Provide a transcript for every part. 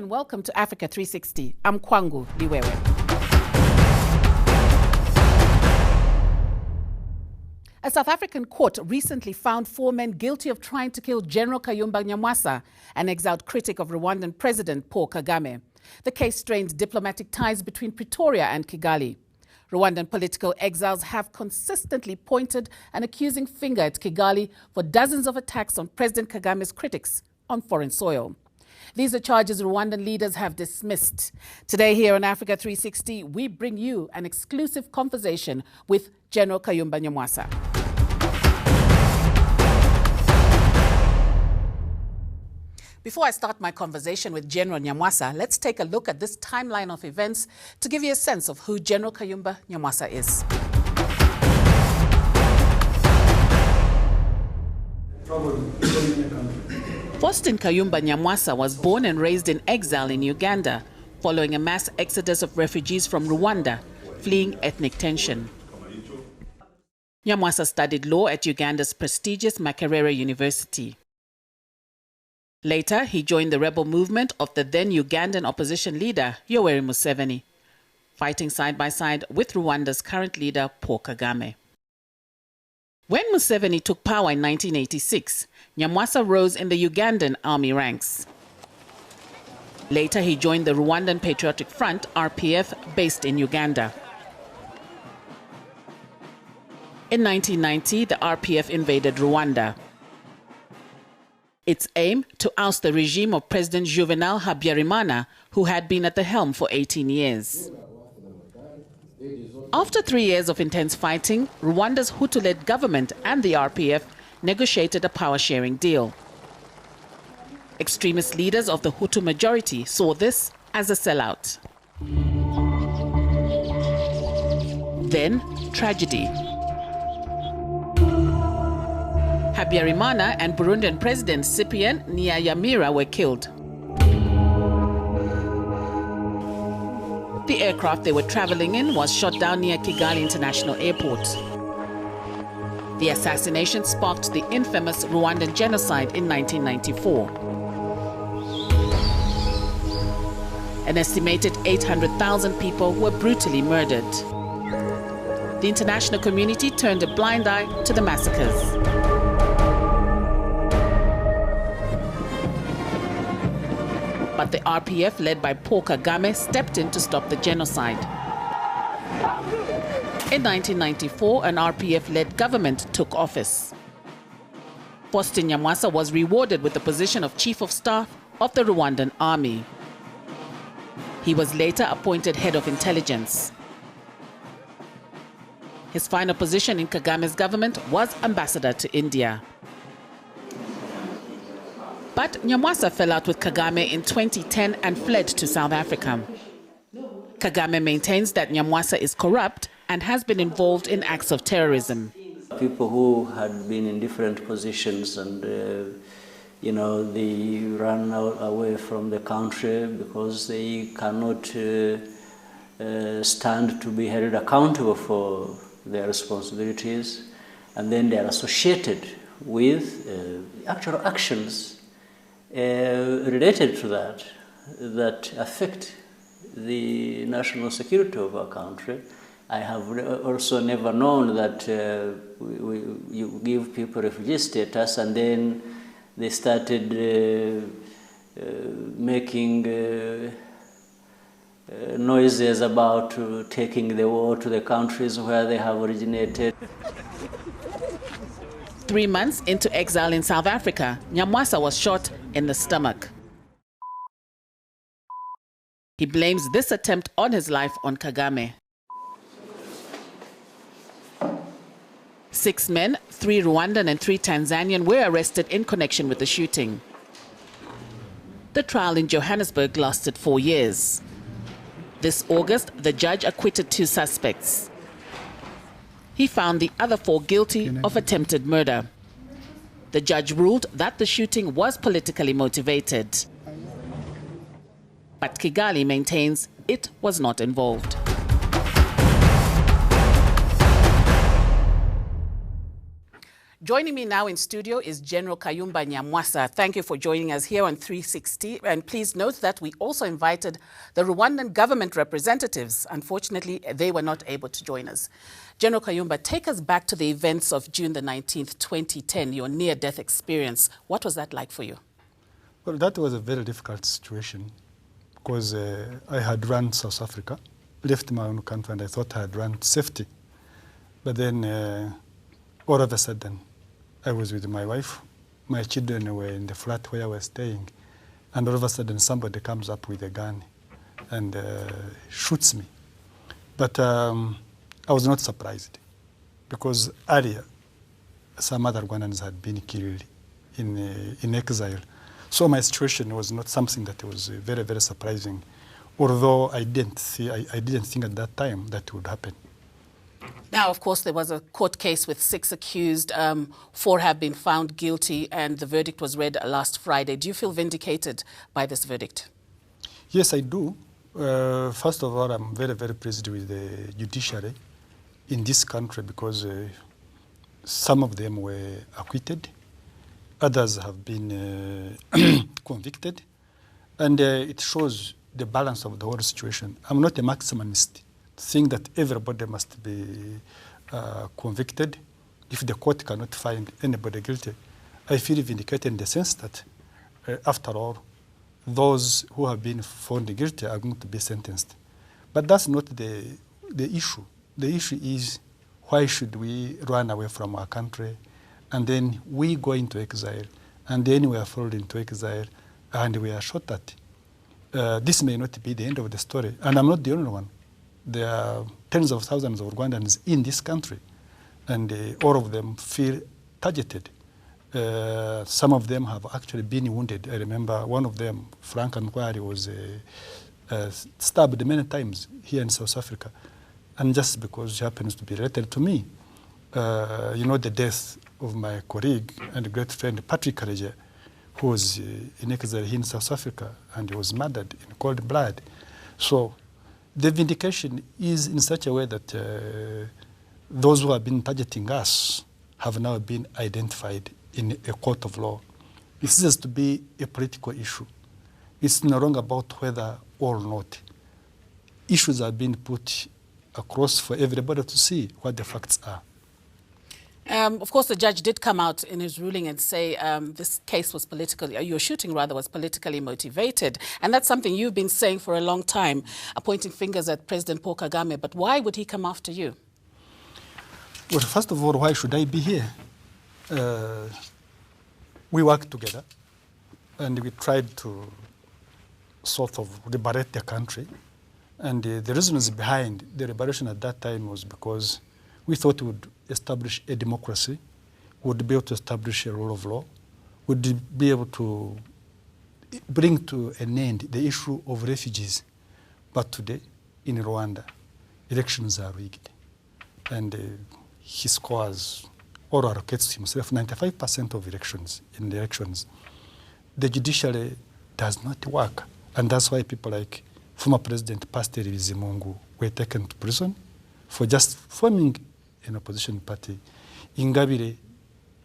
and welcome to Africa 360. I'm Kwangu Liwewe. A South African court recently found 4 men guilty of trying to kill General Kayumba Nywamwasa, an exiled critic of Rwandan President Paul Kagame. The case strained diplomatic ties between Pretoria and Kigali. Rwandan political exiles have consistently pointed an accusing finger at Kigali for dozens of attacks on President Kagame's critics on foreign soil. These are charges Rwandan leaders have dismissed. Today here on Africa 360, we bring you an exclusive conversation with General Kayumba Nyamwasa. Before I start my conversation with General Nyamwasa, let's take a look at this timeline of events to give you a sense of who General Kayumba Nyamwasa is. Faustin Kayumba Nyamwasa was born and raised in exile in Uganda, following a mass exodus of refugees from Rwanda, fleeing ethnic tension. Nyamwasa studied law at Uganda's prestigious Makerere University. Later, he joined the rebel movement of the then Ugandan opposition leader, Yoweri Museveni, fighting side by side with Rwanda's current leader, Paul Kagame. When Museveni took power in 1986, Nyamwasa rose in the Ugandan army ranks. Later, he joined the Rwandan Patriotic Front, RPF, based in Uganda. In 1990, the RPF invaded Rwanda. Its aim to oust the regime of President Juvenal Habyarimana, who had been at the helm for 18 years. After 3 years of intense fighting, Rwanda's Hutu-led government and the RPF negotiated a power-sharing deal. Extremist leaders of the Hutu majority saw this as a sellout. Then, tragedy. Habyarimana and Burundian President Cyprien Ntaryamira were killed. The aircraft they were traveling in was shot down near Kigali International Airport. The assassination sparked the infamous Rwandan genocide in 1994. An estimated 800,000 people were brutally murdered. The international community turned a blind eye to the massacres. But the RPF, led by Paul Kagame, stepped in to stop the genocide. In 1994, an RPF-led government took office. Faustin Nyamwasa was rewarded with the position of Chief of Staff of the Rwandan Army. He was later appointed Head of Intelligence. His final position in Kagame's government was Ambassador to India. But Nyamwasa fell out with Kagame in 2010 and fled to South Africa. Kagame maintains that Nyamwasa is corrupt and has been involved in acts of terrorism. People who had been in different positions and, they ran away from the country because they cannot stand to be held accountable for their responsibilities. And then they are associated with actual actions related to that affect the national security of our country. I have also never known that you give people refugee status and then they started making noises about taking the war to the countries where they have originated. 3 months into exile in South Africa, Nyamwasa was shot in the stomach. He blames this attempt on his life on Kagame. 6 men, 3 Rwandan and 3 Tanzanian, were arrested in connection with the shooting. The trial in Johannesburg lasted 4 years. This August, the judge acquitted 2 suspects. He found the other 4 guilty of attempted murder. The judge ruled that the shooting was politically motivated. But Kigali maintains it was not involved. Joining me now in studio is General Kayumba Nyamwasa. Thank you for joining us here on 360. And please note that we also invited the Rwandan government representatives. Unfortunately, they were not able to join us. General Kayumba, take us back to the events of June the 19th, 2010, your near-death experience. What was that like for you? Well, that was a very difficult situation because I had run South Africa, left my own country, and I thought I had run safety. But then all of a sudden, I was with my wife. My children were in the flat where I was staying. And all of a sudden, somebody comes up with a gun and shoots me. But I was not surprised because earlier, some other Rwandans had been killed in exile. So my situation was not something that was very, very surprising, although I didn't think at that time that would happen. Now, of course, there was a court case with 6 accused. 4 have been found guilty, and the verdict was read last Friday. Do you feel vindicated by this verdict? Yes, I do. First of all, I'm very, very pleased with the judiciary in this country because some of them were acquitted. Others have been convicted. And it shows the balance of the whole situation. I'm not a maximalist. Think that everybody must be convicted. If the court cannot find anybody guilty, I feel vindicated in the sense that, after all, those who have been found guilty are going to be sentenced. But that's not the issue. The issue is, why should we run away from our country, and then we go into exile, and then we are thrown into exile, and we are shot at? This may not be the end of the story, and I'm not the only one. There are tens of thousands of Rwandans in this country, and all of them feel targeted. Some of them have actually been wounded. I remember one of them, Frank Ankwari, was stabbed many times here in South Africa, and just because he happens to be related to me. You know, the death of my colleague and great friend, Patrick Kareja, who was in exile here in South Africa, and he was murdered in cold blood. So the vindication is in such a way that those who have been targeting us have now been identified in a court of law. It ceases to be a political issue. It's no longer about whether or not. Issues are being put across for everybody to see what the facts are. Of course, the judge did come out in his ruling and say this case was your shooting rather was politically motivated. And that's something you've been saying for a long time, pointing fingers at President Paul Kagame. But why would he come after you? Well, first of all, why should I be here? We worked together, and we tried to sort of liberate the country. And the reasons behind the liberation at that time was because we thought we would establish a democracy, would be able to establish a rule of law, would be able to bring to an end the issue of refugees. But today, in Rwanda, elections are rigged. And he scores or allocates himself 95% of elections in the elections. The judiciary does not work. And that's why people like former President Pastor Bizimungu were taken to prison for just forming an opposition party. Ingabire,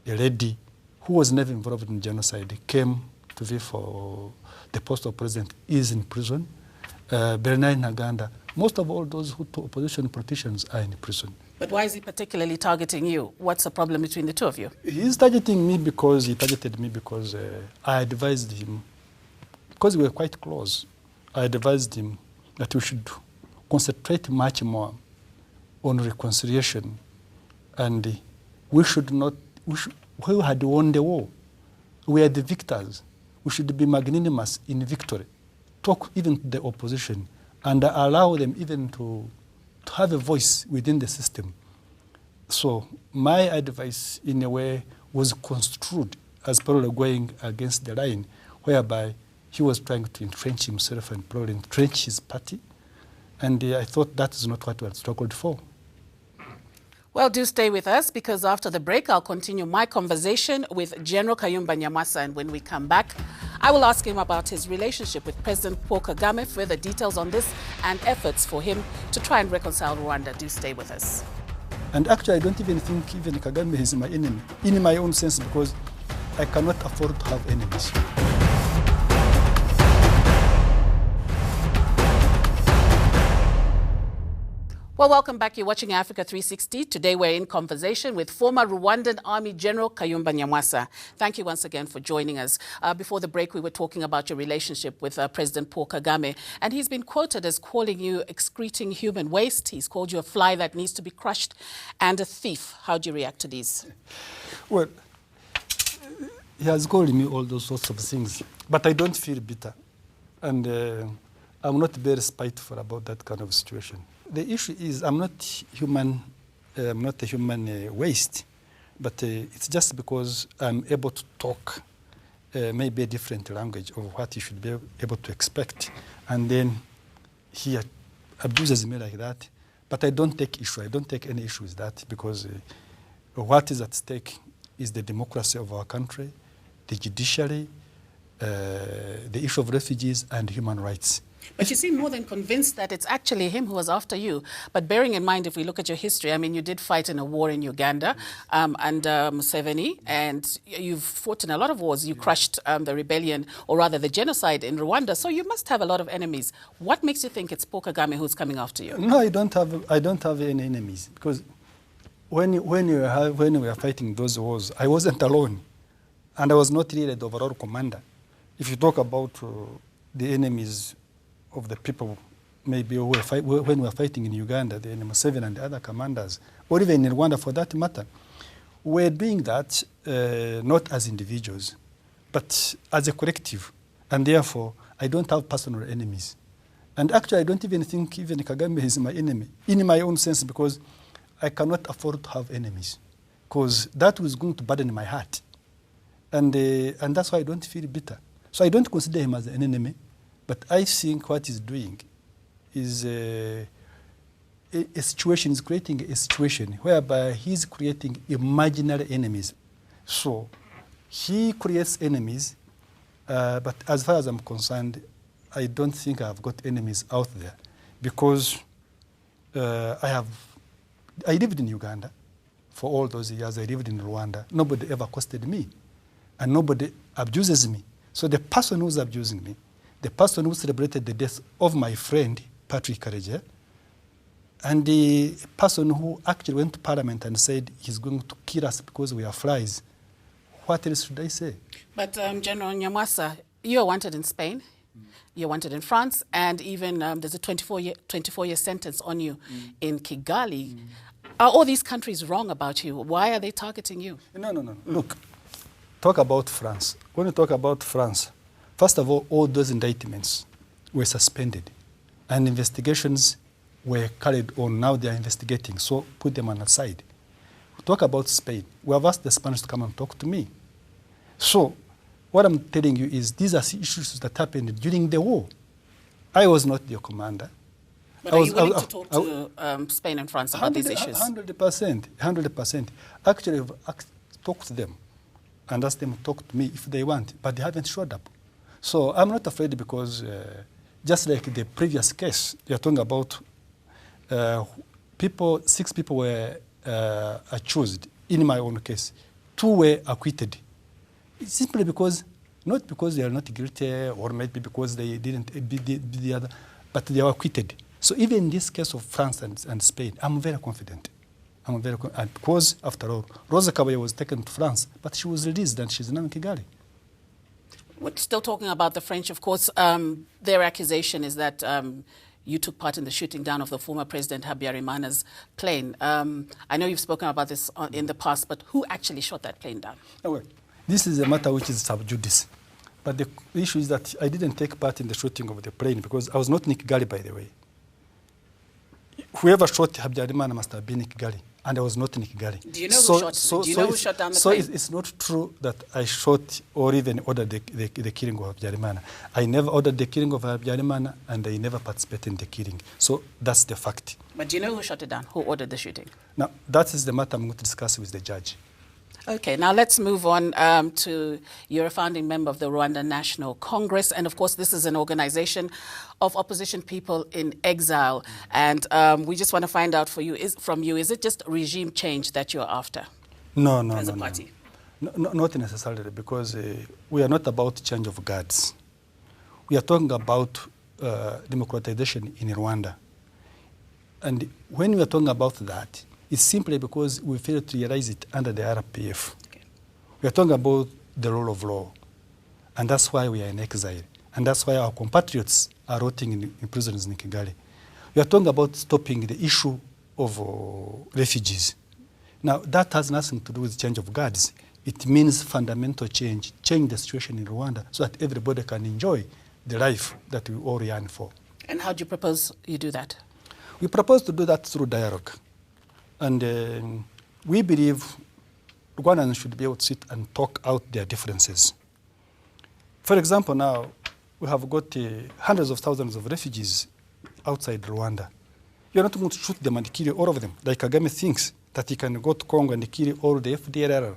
a lady who was never involved in genocide, came to vie for the post of president, is in prison. Bernard Ntaganda, most of all those opposition politicians are in prison. But why is he particularly targeting you? What's the problem between the two of you? He's targeting me because he targeted me because I advised him, because we were quite close, I advised him that we should concentrate much more on reconciliation, and we should not, who had won the war? We are the victors. We should be magnanimous in victory. Talk even to the opposition and allow them even to have a voice within the system. So my advice, in a way, was construed as probably going against the line, whereby he was trying to entrench himself and probably entrench his party. And I thought that is not what we had struggled for. Well, do stay with us, because after the break, I'll continue my conversation with General Kayumba Nyamwasa. And when we come back, I will ask him about his relationship with President Paul Kagame, further details on this, and efforts for him to try and reconcile Rwanda. Do stay with us. And actually, I don't even think even Kagame is my enemy, in my own sense, because I cannot afford to have enemies. Well, welcome back. You're watching Africa 360. Today we're in conversation with former Rwandan Army General Kayumba Nyamwasa. Thank you once again for joining us. Before the break, we were talking about your relationship with President Paul Kagame, and he's been quoted as calling you excreting human waste. He's called you a fly that needs to be crushed and a thief. How do you react to these? Well, he has called me all those sorts of things, but I don't feel bitter, and I'm not very spiteful about that kind of situation. The issue is I'm not human, I'm not a human waste, but it's just because I'm able to talk maybe a different language of what you should be able to expect, and then he abuses me like that. But I don't take issue. I don't take any issue with that, because what is at stake is the democracy of our country, the judiciary, the issue of refugees and human rights. But you seem more than convinced that it's actually him who was after you. But bearing in mind, if we look at your history, I mean, you did fight in a war in Uganda under Museveni, and you've fought in a lot of wars. You crushed the rebellion, or rather the genocide in Rwanda. So you must have a lot of enemies. What makes you think it's Paul Kagame who's coming after you? No, I don't have any enemies, because when we were fighting those wars, I wasn't alone, and I was not really the overall commander. If you talk about the enemies of the people, maybe when we were fighting in Uganda, the Museveni and the other commanders, or even in Rwanda for that matter, we're doing that not as individuals, but as a collective. And therefore, I don't have personal enemies. And actually, I don't even think even Kagame is my enemy, in my own sense, because I cannot afford to have enemies, because that was going to burden my heart. And that's why I don't feel bitter. So I don't consider him as an enemy. But I think what he's doing is a situation, is creating a situation whereby he's creating imaginary enemies. So he creates enemies, but as far as I'm concerned, I don't think I've got enemies out there, because I lived in Uganda for all those years. I lived in Rwanda. Nobody ever accosted me, and nobody abuses me. So the person who's abusing me, the person who celebrated the death of my friend, Patrick Karegeya, and the person who actually went to Parliament and said he's going to kill us because we are flies. What else should I say? But General Nyamwasa, you are wanted in Spain, you're wanted in France, and even there's a 24-year sentence on you in Kigali. Are all these countries wrong about you? Why are they targeting you? No. Look, talk about France. When you talk about France, first of all those indictments were suspended, and investigations were carried on. Now they are investigating, so put them on the side. We talk about Spain. We have asked the Spanish to come and talk to me. So what I'm telling you is these are issues that happened during the war. I was not the commander. But are you willing to talk to Spain and France about these issues? 100%. Actually, I've talked to them and asked them to talk to me if they want, but they haven't showed up. So I'm not afraid, because just like the previous case, you're talking about 6 people were accused in my own case. 2 were acquitted. It's simply because, not because they are not guilty, or maybe because they didn't be the other, but they were acquitted. So even in this case of France and Spain, I'm very confident. Because, after all, Rosa Kabuye was taken to France, but she was released and she's now in Kigali. We're still talking about the French, of course. Their accusation is that you took part in the shooting down of the former President Habyarimana's plane. I know you've spoken about this in the past, but who actually shot that plane down? Oh, well, this is a matter which is sub judice. But the issue is that I didn't take part in the shooting of the plane, because I was not in Kigali, by the way. Whoever shot Habyarimana must have been in Kigali, and I was not in Kigali. Do you know who shot down the plane? So it's not true that I shot or even ordered the killing of Habyarimana. I never ordered the killing of Habyarimana, and I never participated in the killing. So that's the fact. But do you know who shot it down? Who ordered the shooting? Now, that is the matter I'm going to discuss with the judge. Okay, now let's move on to, you're a founding member of the Rwandan National Congress, and of course this is an organization of opposition people in exile, and we just want to find out from you, is it just regime change that you're after? No, as a party? No, not necessarily, because we are not about change of guards. We are talking about democratization in Rwanda. And when we are talking about that, it's simply because we failed to realize it under the RPF. Okay. We are talking about the rule of law. And that's why we are in exile. And that's why our compatriots are rotting in prisons in Kigali. We are talking about stopping the issue of refugees. Now, that has nothing to do with change of guards. It means fundamental change the situation in Rwanda so that everybody can enjoy the life that we all yearn for. And how do you propose you do that? We propose to do that through dialogue. And we believe Rwandans should be able to sit and talk out their differences. For example, now we have got hundreds of thousands of refugees outside Rwanda. You're not going to shoot them and kill all of them, like Kagame thinks that he can go to Congo and kill all the FDLR.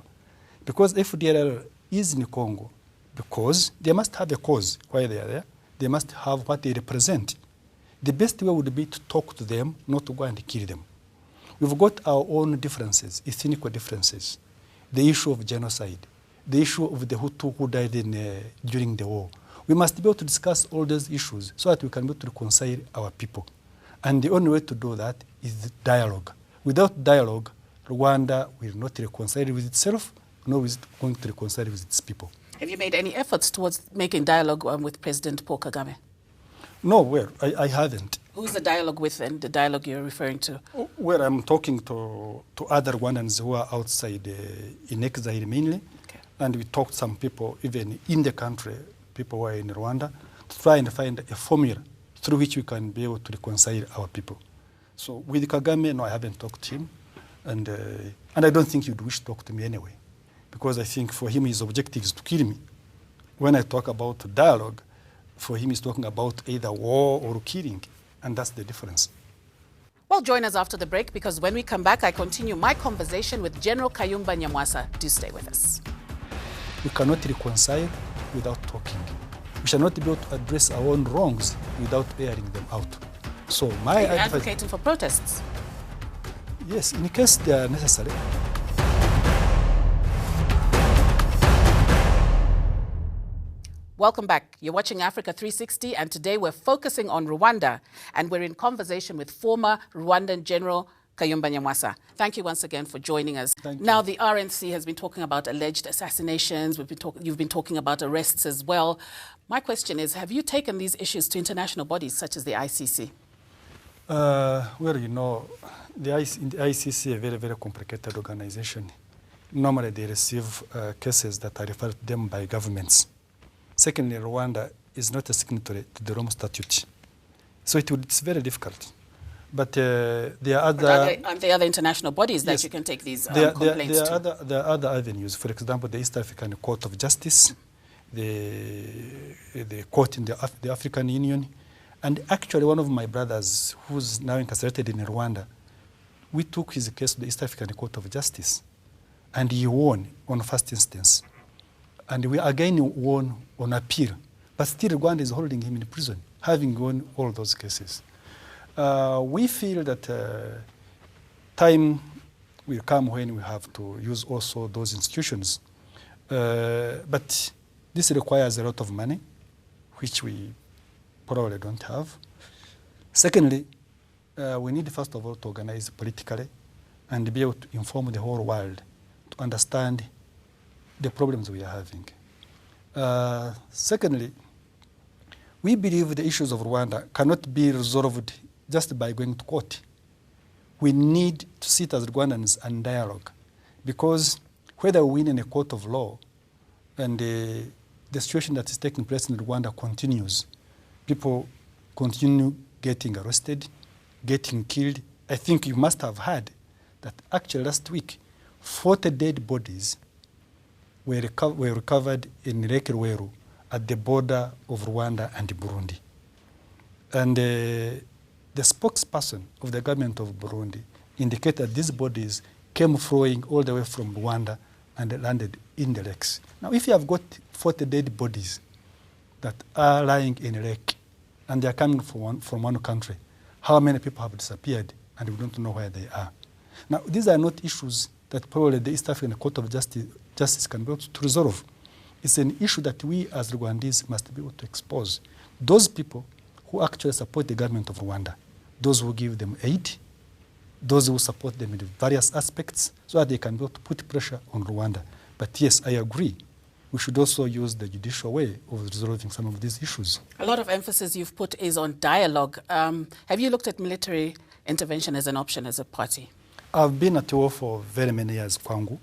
Because FDLR is in Congo, because they must have a cause why they are there. They must have what they represent. The best way would be to talk to them, not to go and kill them. We've got our own differences, ethnic differences. The issue of genocide, the issue of the Hutu who died during the war. We must be able to discuss all those issues so that we can be able to reconcile our people. And the only way to do that is dialogue. Without dialogue, Rwanda will not reconcile with itself, nor is it going to reconcile with its people. Have you made any efforts towards making dialogue with President Paul Kagame? No, well, I haven't. Who's the dialogue with and the dialogue you're referring to? Well, I'm talking to other Rwandans who are outside in exile mainly. Okay. And we talked to some people, even in the country, people who are in Rwanda, to try and find a formula through which we can be able to reconcile our people. So with Kagame, no, I haven't talked to him. And I don't think he'd wish to talk to me anyway, because I think for him his objective is to kill me. When I talk about dialogue, for him he's talking about either war or killing, and that's the difference. Well, join us after the break, because when we come back, I continue my conversation with General Kayumba Nyamwasa. Do stay with us. We cannot reconcile without talking. We shall not be able to address our own wrongs without airing them out. So my advice... Are you advocating for protests? Yes, in case they are necessary. Welcome back. You're watching Africa 360, and today we're focusing on Rwanda, and we're in conversation with former Rwandan General Kayumba Nyamwasa. Thank you once again for joining us. Now, the RNC has been talking about alleged assassinations. You've been talking about arrests as well. My question is, have you taken these issues to international bodies such as the ICC? Well, you know, the ICC is a very, very complicated organization. Normally, they receive cases that are referred to them by governments. Secondly, Rwanda is not a signatory to the Rome Statute. So it's very difficult. But there are other... Aren't there other international bodies that you can take these complaints to? There are other avenues. For example, the East African Court of Justice, the court in the African Union. And actually, one of my brothers, who's now incarcerated in Rwanda, we took his case to the East African Court of Justice. And he won on first instance. And we again won on appeal. But still, Rwanda is holding him in prison, having won all those cases. We feel that time will come when we have to use also those institutions. But this requires a lot of money, which we probably don't have. Secondly, we need, first of all, to organize politically and be able to inform the whole world to understand the problems we are having. Secondly, we believe the issues of Rwanda cannot be resolved just by going to court. We need to sit as Rwandans and dialogue, because whether we win in a court of law and the situation that is taking place in Rwanda continues, people continue getting arrested, getting killed. I think you must have heard that actually last week, 40 dead bodies were recovered in Lake Ruweru at the border of Rwanda and Burundi. And the spokesperson of the government of Burundi indicated that these bodies came flowing all the way from Rwanda and landed in the lakes. Now, if you have got 40 dead bodies that are lying in a lake, and they are coming from one country, how many people have disappeared, and we don't know where they are? Now, these are not issues that probably the East African Court of Justice can be able to resolve. It's an issue that we as Rwandese must be able to expose. Those people who actually support the government of Rwanda, those who give them aid, those who support them in various aspects, so that they can be able to put pressure on Rwanda. But yes, I agree. We should also use the judicial way of resolving some of these issues. A lot of emphasis you've put is on dialogue. Have you looked at military intervention as an option as a party? I've been at war for very many years, Kwangu,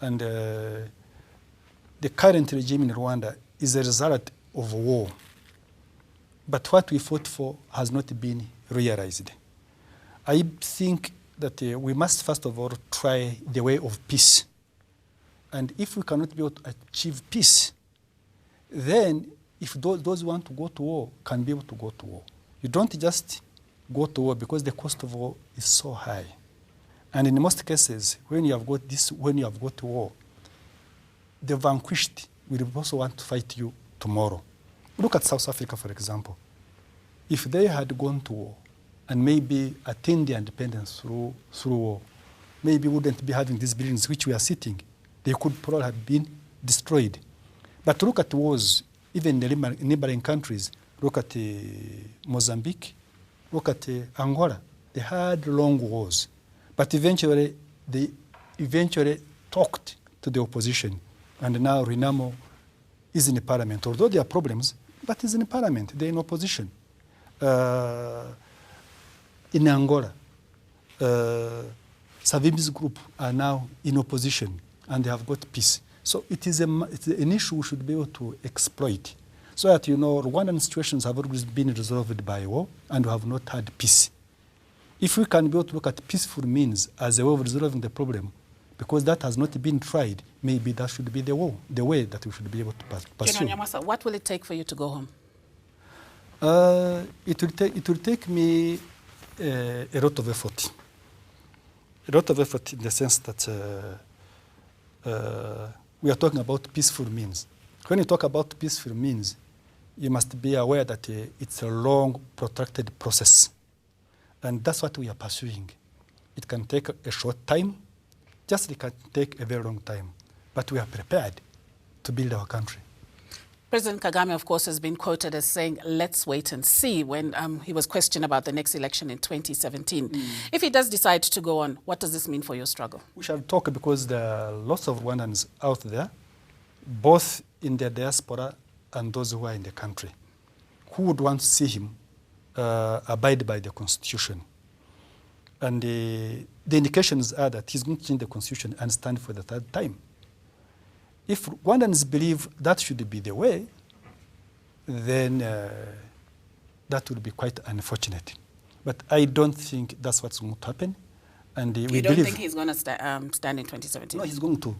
and the current regime in Rwanda is a result of war. But what we fought for has not been realized. I think that we must first of all try the way of peace. And if we cannot be able to achieve peace, then if those who want to go to war can be able to go to war. You don't just go to war because the cost of war is so high. And in most cases, when you have got to war, the vanquished will also want to fight you tomorrow. Look at South Africa, for example. If they had gone to war and maybe attained their independence through war, maybe we wouldn't be having these buildings which we are sitting. They could probably have been destroyed. But look at wars, even in the neighboring countries. Look at Mozambique, look at Angola. They had long wars. But eventually, they talked to the opposition. And now Renamo is in the parliament. Although there are problems, but is in the parliament. They're in opposition. In Angola, Savimbi's group are now in opposition, and they have got peace. So it's an issue we should be able to exploit. So that, Rwandan situations have always been resolved by war, and we have not had peace. If we can be able to look at peaceful means as a way of resolving the problem, because that has not been tried, maybe that should be the way that we should be able to pursue. Kayumba Nywamwasa, what will it take for you to go home? It will take me a lot of effort. A lot of effort in the sense that we are talking about peaceful means. When you talk about peaceful means, you must be aware that it's a long, protracted process. And that's what we are pursuing. It can take a short time, just it can take a very long time. But we are prepared to build our country. President Kagame, of course, has been quoted as saying, let's wait and see, when he was questioned about the next election in 2017. If he does decide to go on, what does this mean for your struggle? We shall talk, because there are lots of Rwandans out there, both in the diaspora and those who are in the country, who would want to see him abide by the Constitution. And the indications are that he's going to change the Constitution and stand for the third time. If Rwandans believe that should be the way, then that would be quite unfortunate. But I don't think that's what's going to happen. And you don't think he's going to stand in 2017? No, he's going to.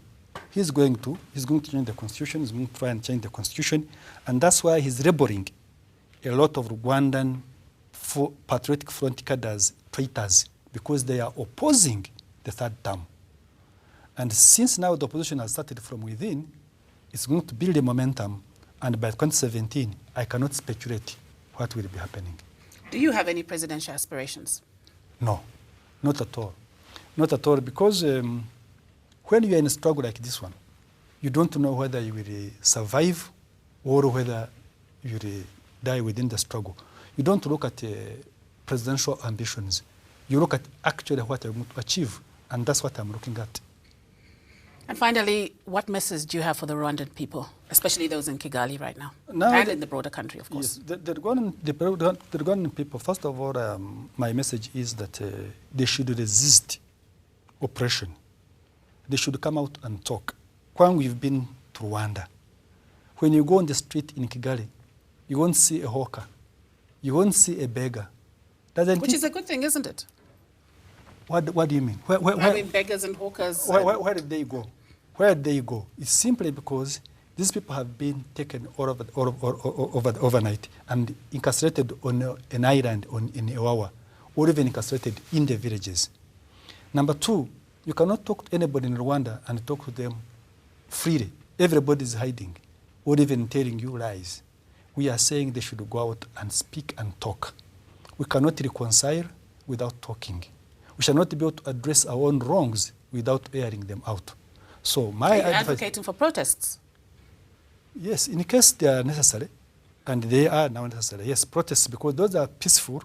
He's going to change the Constitution. He's going to try and change the Constitution. And that's why he's labeling a lot of Rwandan Patriotic Front cadres traitors, because they are opposing the third term. And since now the opposition has started from within, it's going to build a momentum. And by 2017, I cannot speculate what will be happening. Do you have any presidential aspirations? No, not at all. Not at all, because when you are in a struggle like this one, you don't know whether you will survive or whether you will die within the struggle. You don't look at presidential ambitions. You look at actually what you're going to achieve, and that's what I'm looking at. And finally, what message do you have for the Rwandan people, especially those in Kigali right now and in the broader country, of course? Yes, the Rwandan people, first of all, my message is that they should resist oppression. They should come out and talk. When we've been to Rwanda, when you go on the street in Kigali, you won't see a hawker. You won't see a beggar. Which is a good thing, isn't it? What do you mean? I mean, beggars and hawkers. Where did they go? Where did they go? It's simply because these people have been taken overnight and incarcerated on an island in Iwawa, or even incarcerated in the villages. Number two, you cannot talk to anybody in Rwanda and talk to them freely. Everybody is hiding or even telling you lies. We are saying they should go out and speak and talk. We cannot reconcile without talking. We shall not be able to address our own wrongs without airing them out. So my Are you advocating for protests? Yes, in case they are necessary, and they are now necessary. Yes, protests, because those are peaceful,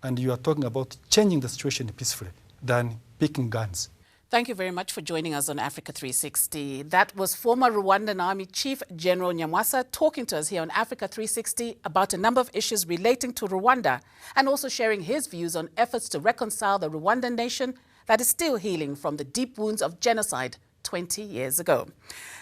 and you are talking about changing the situation peacefully than picking guns. Thank you very much for joining us on Africa 360. That was former Rwandan Army Chief General Nyamwasa talking to us here on Africa 360 about a number of issues relating to Rwanda and also sharing his views on efforts to reconcile the Rwandan nation that is still healing from the deep wounds of genocide 20 years ago.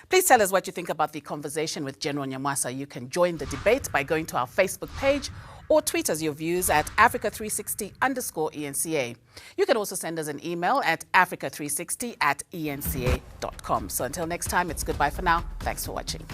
Please tell us what you think about the conversation with General Nyamwasa. You can join the debate by going to our Facebook page or tweet us your views at Africa360_ENCA. You can also send us an email at Africa360@enca.com. So until next time, it's goodbye for now. Thanks for watching.